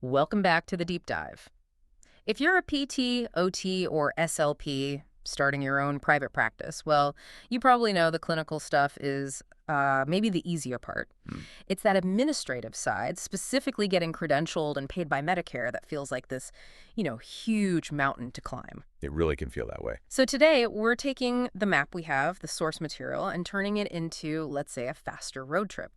Welcome back to the deep dive. If you're a PT, OT, or SLP starting your own private practice, well, you probably know the clinical stuff is maybe the easier part. Hmm. It's that administrative side, specifically getting credentialed and paid by Medicare, that feels like this, huge mountain to climb. It really can feel that way. So today, we're taking the map we have, the source material, and turning it into, let's say, a faster road trip.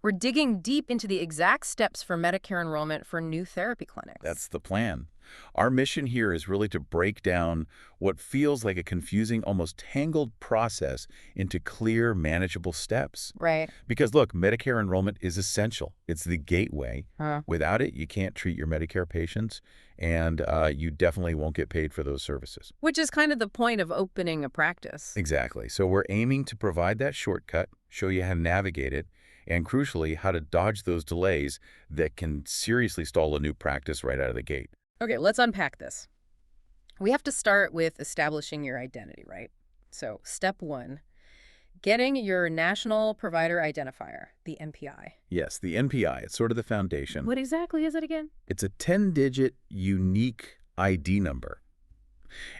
We're digging deep into the exact steps for Medicare enrollment for new therapy clinics. That's the plan. Our mission here is really to break down what feels like a confusing, almost tangled process into clear, manageable steps. Right. Because look, Medicare enrollment is essential. It's the gateway. Huh. Without it, you can't treat your Medicare patients, and you definitely won't get paid for those services. Which is kind of the point of opening a practice. Exactly. So we're aiming to provide that shortcut, show you how to navigate it, and crucially, how to dodge those delays that can seriously stall a new practice right out of the gate. Okay, let's unpack this. We have to start with establishing your identity, right? So, step one, getting your National Provider Identifier, the NPI. Yes, the NPI, it's sort of the foundation. What exactly is it again? It's a 10-digit unique ID number.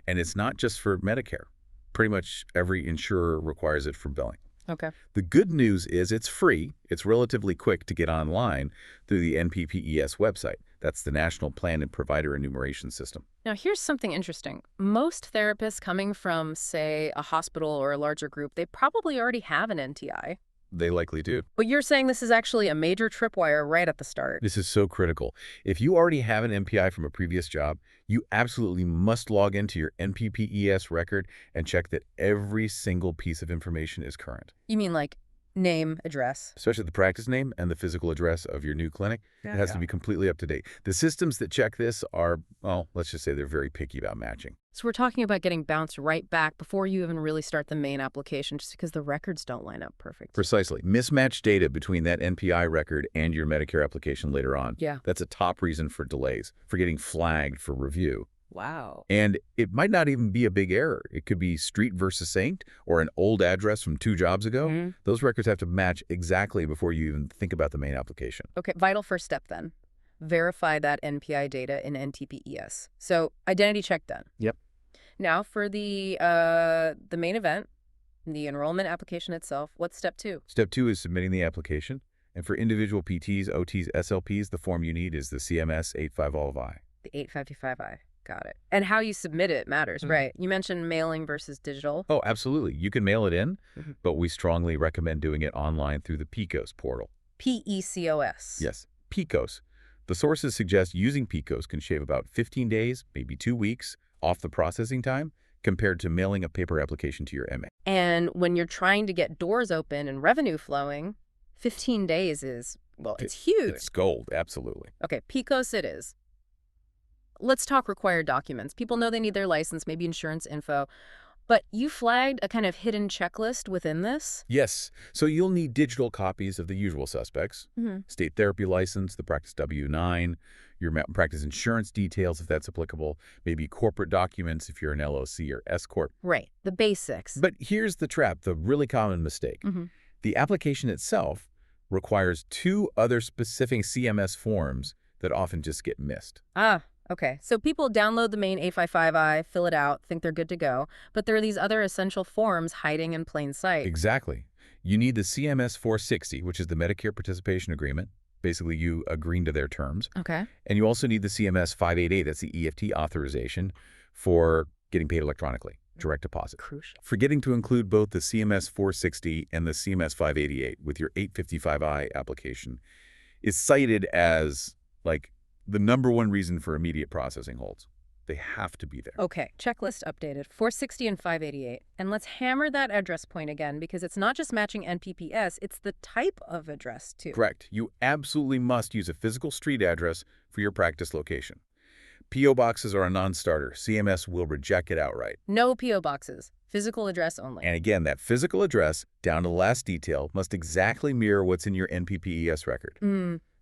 And it's not just for Medicare. Pretty much every insurer requires it for billing. Okay. The good news is it's free. It's relatively quick to get online through the NPPES website. That's the National Plan and Provider Enumeration System. Now, here's something interesting. Most therapists coming from, say, a hospital or a larger group, they probably already have an NTI. They likely do. But you're saying this is actually a major tripwire right at the start. This is so critical. If you already have an NPI from a previous job, you absolutely must log into your NPPES record and check that every single piece of information is current. You mean like name, address? Especially the practice name and the physical address of your new clinic. It has to be completely up to date. The systems that check this are, well, let's just say they're very picky about matching. So we're talking about getting bounced right back before you even really start the main application just because the records don't line up perfect. Precisely. Mismatched data between that NPI record and your Medicare application later on. Yeah. That's a top reason for delays, for getting flagged for review. Wow. And it might not even be a big error. It could be street versus saint or an old address from 2 jobs ago. Mm-hmm. Those records have to match exactly before you even think about the main application. Okay, vital first step then. Verify that NPI data in NTPES. So identity check done. Yep. Now for the main event, the enrollment application itself, what's step 2? Step 2 is submitting the application. And for individual PTs, OTs, SLPs, the form you need is the CMS 850I. The 855I. Got it. And how you submit it matters, right? You mentioned mailing versus digital. Oh, absolutely. You can mail it in, Mhm. but we strongly recommend doing it online through the PECOS portal. PECOS. Yes, PECOS. The sources suggest using PECOS can shave about 15 days, maybe 2 weeks, off the processing time compared to mailing a paper application to your MA. And when you're trying to get doors open and revenue flowing, 15 days is, well, it's huge. It's gold, absolutely. Okay, PECOS it is. Let's talk required documents. People know they need their license, maybe insurance info. But you flagged a kind of hidden checklist within this? Yes, so you'll need digital copies of the usual suspects. Mm-hmm. State therapy license, the practice W-9, your practice insurance details if that's applicable, maybe corporate documents if you're an LLC or S-Corp. Right, the basics. But here's the trap, the really common mistake. Mm-hmm. The application itself requires 2 other specific CMS forms that often just get missed. Ah, okay. So people download the main 855I, fill it out, think they're good to go, but there are these other essential forms hiding in plain sight. Exactly. You need the CMS 460, which is the Medicare Participation Agreement. Basically, you agreeing to their terms. Okay. And you also need the CMS 588, that's the EFT authorization for getting paid electronically, direct deposit. Crucial. Forgetting to include both the CMS 460 and the CMS 588 with your 855I application is cited as, like, the #1 reason for immediate processing holds. They have to be there. Okay, checklist updated, 460 and 588. And let's hammer that address point again, because it's not just matching NPPS, it's the type of address, too. Correct. You absolutely must use a physical street address for your practice location. P.O. boxes are a non-starter. CMS will reject it outright. No P.O. boxes, physical address only. And again, that physical address, down to the last detail, must exactly mirror what's in your NPPES record.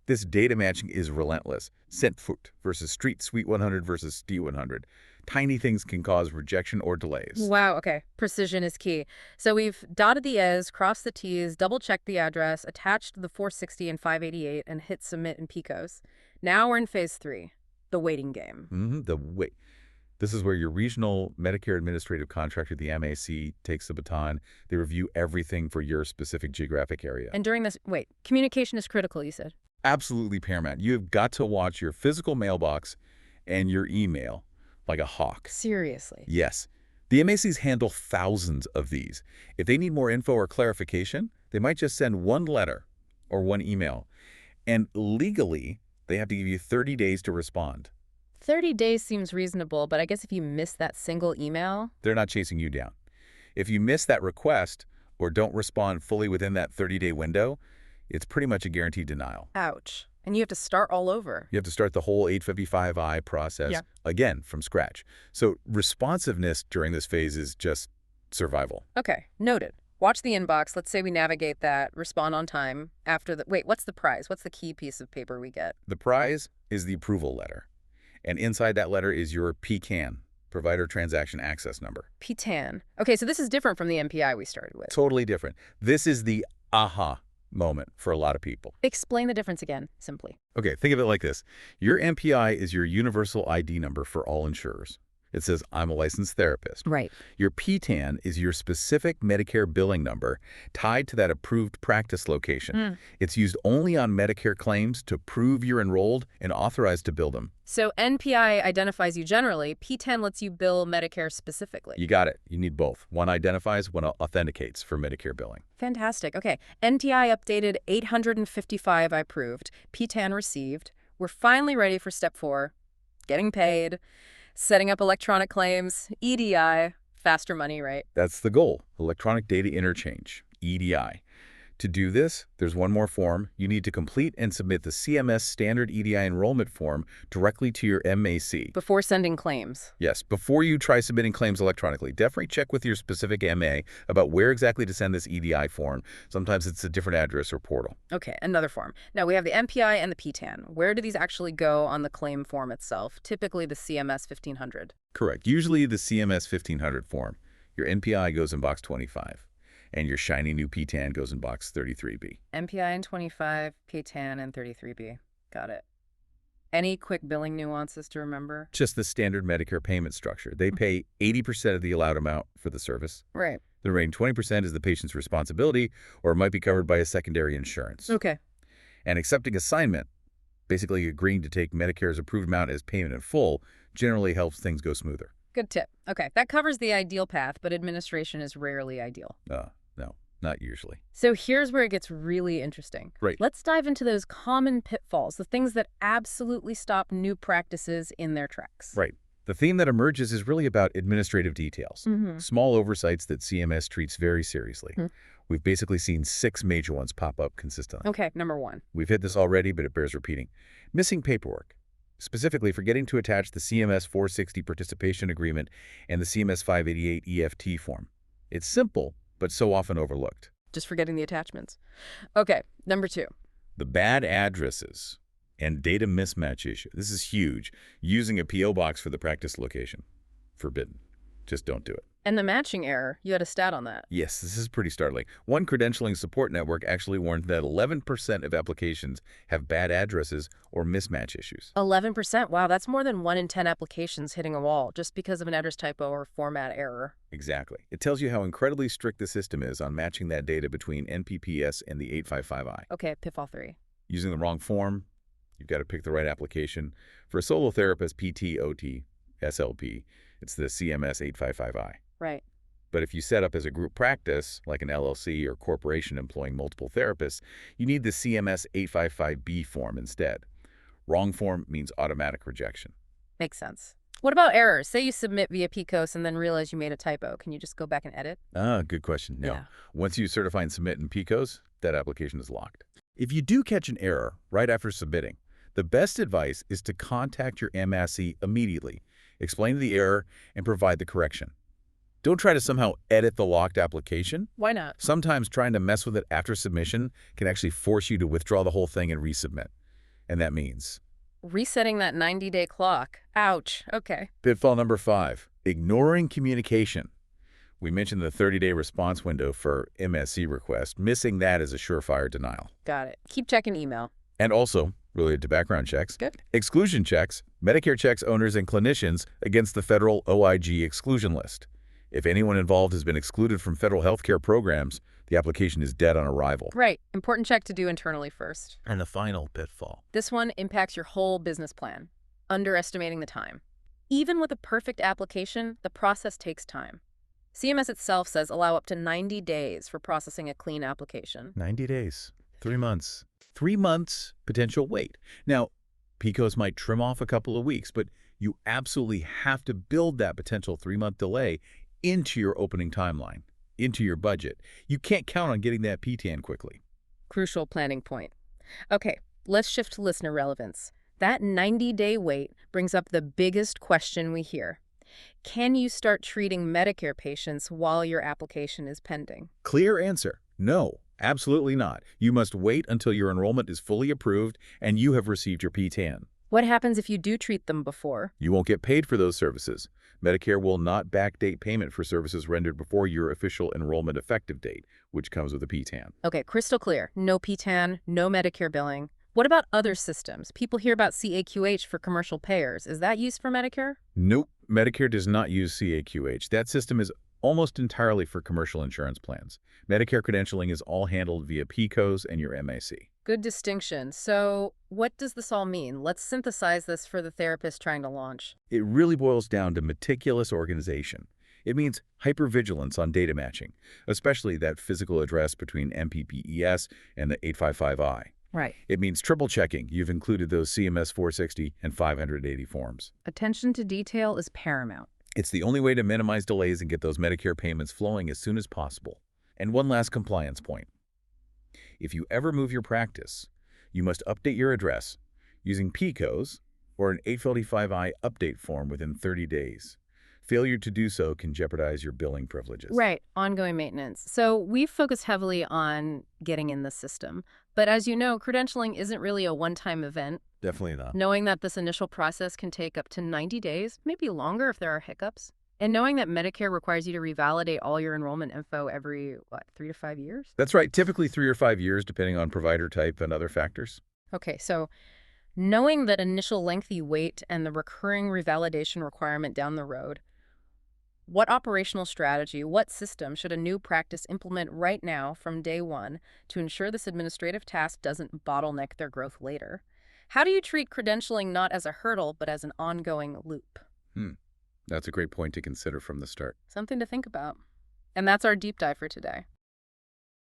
This data matching is relentless. Scentfoot versus Street Suite 100 versus D100. Tiny things can cause rejection or delays. Wow, okay. Precision is key. So we've dotted the I's, crossed the T's, double-checked the address, attached the 460 and 588, and hit submit in PECOS. Now we're in phase 3, the waiting game. This is where your regional Medicare administrative contractor, the MAC, takes the baton. They review everything for your specific geographic area. And during this, communication is critical, you said? Absolutely paramount. You've got to watch your physical mailbox and your email like a hawk. Seriously? Yes. The MACs handle thousands of these. If they need more info or clarification, they might just send one letter or one email. And legally, they have to give you 30 days to respond. 30 days seems reasonable, but I guess if you miss that single email... They're not chasing you down. If you miss that request or don't respond fully within that 30-day window, it's pretty much a guaranteed denial. Ouch. And you have to start all over. You have to start the whole 855I process again from scratch. So responsiveness during this phase is just survival. Okay, noted. Watch the inbox. Let's say we navigate that, respond on time. After the... what's the prize? What's the key piece of paper we get? The prize is the approval letter. And inside that letter is your PTAN, Provider Transaction Access Number. PTAN. Okay, so this is different from the MPI we started with. Totally different. This is the aha moment for a lot of people. Explain the difference again, simply. Okay, think of it like this. Your MPI is your universal ID number for all insurers. It says, I'm a licensed therapist. Right. Your PTAN is your specific Medicare billing number tied to that approved practice location. It's used only on Medicare claims to prove you're enrolled and authorized to bill them. So NPI identifies you generally. PTAN lets you bill Medicare specifically. You got it. You need both. One identifies, one authenticates for Medicare billing. Fantastic. Okay. NTI updated 855 I approved. PTAN received. We're finally ready for step 4, getting paid. Setting up electronic claims, EDI, faster money, right? That's the goal, electronic data interchange, EDI. To do this, there's one more form. You need to complete and submit the CMS standard EDI enrollment form directly to your MAC. Before sending claims. Yes, before you try submitting claims electronically, definitely check with your specific MA about where exactly to send this EDI form. Sometimes it's a different address or portal. Okay, another form. Now we have the MPI and the PTAN. Where do these actually go on the claim form itself? Typically the CMS 1500. Correct. Usually the CMS 1500 form. Your NPI goes in box 25. And your shiny new PTAN goes in box 33B. MPI in 25, PTAN in 33B. Got it. Any quick billing nuances to remember? Just the standard Medicare payment structure. They pay 80% of the allowed amount for the service. Right. The remaining 20% is the patient's responsibility, or it might be covered by a secondary insurance. Okay. And accepting assignment, basically agreeing to take Medicare's approved amount as payment in full, generally helps things go smoother. Good tip. Okay, that covers the ideal path, but administration is rarely ideal. No, not usually. So here's where it gets really interesting. Right. Let's dive into those common pitfalls, the things that absolutely stop new practices in their tracks. Right. The theme that emerges is really about administrative details, small oversights that CMS treats very seriously. We've basically seen 6 major ones pop up consistently. Okay, number 1. We've hit this already, but it bears repeating. Missing paperwork. Specifically, forgetting to attach the CMS 460 participation agreement and the CMS 588 EFT form. It's simple, but so often overlooked. Just forgetting the attachments. Okay, number 2. The bad addresses and data mismatch issue. This is huge. Using a P.O. box for the practice location. Forbidden. Just don't do it. And the matching error, you had a stat on that. Yes, this is pretty startling. One credentialing support network actually warned that 11% of applications have bad addresses or mismatch issues. 11%? Wow, that's more than 1 in 10 applications hitting a wall just because of an address typo or format error. Exactly. It tells you how incredibly strict the system is on matching that data between NPPS and the 855I. Okay, pitfall 3. Using the wrong form, you've got to pick the right application. For a solo therapist, PT, OT, SLP, it's the CMS 855I. Right. But if you set up as a group practice, like an LLC or corporation employing multiple therapists, you need the CMS 855B form instead. Wrong form means automatic rejection. Makes sense. What about errors? Say you submit via PECOS and then realize you made a typo. Can you just go back and edit? Good question. No. Yeah. Once you certify and submit in PECOS, that application is locked. If you do catch an error right after submitting, the best advice is to contact your MAC immediately, explain the error, and provide the correction. Don't try to somehow edit the locked application. Why not? Sometimes trying to mess with it after submission can actually force you to withdraw the whole thing and resubmit. And that means Resetting that 90-day clock. Ouch. Okay. pitfall number 5, ignoring communication. We mentioned the 30-day response window for MSC requests. Missing that is a surefire denial. Got it. Keep checking email. And also, related to background checks, Good. exclusion checks. Medicare checks owners and clinicians against the federal OIG exclusion list. If anyone involved has been excluded from federal healthcare programs, the application is dead on arrival. Right. Important check to do internally first. And the final pitfall. This one impacts your whole business plan. Underestimating the time. Even with a perfect application, the process takes time. CMS itself says allow up to 90 days for processing a clean application. 90 days. 3 months. 3 months potential wait. Now, PECOS might trim off a couple of weeks, but you absolutely have to build that potential 3-month delay into your opening timeline, into your budget. You can't count on getting that PTAN quickly. Crucial planning point. Okay, let's shift to listener relevance. That 90-day wait brings up the biggest question we hear. Can you start treating Medicare patients while your application is pending? Clear answer, no, absolutely not. You must wait until your enrollment is fully approved and you have received your PTAN. What happens if you do treat them before? You won't get paid for those services. Medicare will not backdate payment for services rendered before your official enrollment effective date, which comes with a PTAN. Okay, crystal clear. No PTAN, no Medicare billing. What about other systems? People hear about CAQH for commercial payers. Is that used for Medicare? Nope, Medicare does not use CAQH. That system is almost entirely for commercial insurance plans. Medicare credentialing is all handled via PECOS and your MAC. Good distinction. So what does this all mean? Let's synthesize this for the therapist trying to launch. It really boils down to meticulous organization. It means hypervigilance on data matching, especially that physical address between MPPES and the 855I. Right. It means triple checking you've included those CMS 460 and 580 forms. Attention to detail is paramount. It's the only way to minimize delays and get those Medicare payments flowing as soon as possible. And one last compliance point. If you ever move your practice, you must update your address using PECOS or an 855I update form within 30 days. Failure to do so can jeopardize your billing privileges. Right, ongoing maintenance. So we've focused heavily on getting in the system. But as you know, credentialing isn't really a one-time event. Definitely not. Knowing that this initial process can take up to 90 days, maybe longer if there are hiccups. And knowing that Medicare requires you to revalidate all your enrollment info every, 3 to 5 years? That's right, typically 3 or 5 years, depending on provider type and other factors. Okay, so knowing that initial lengthy wait and the recurring revalidation requirement down the road, what operational strategy, what system should a new practice implement right now from day one to ensure this administrative task doesn't bottleneck their growth later? How do you treat credentialing not as a hurdle, but as an ongoing loop? That's a great point to consider from the start. Something to think about. And that's our deep dive for today.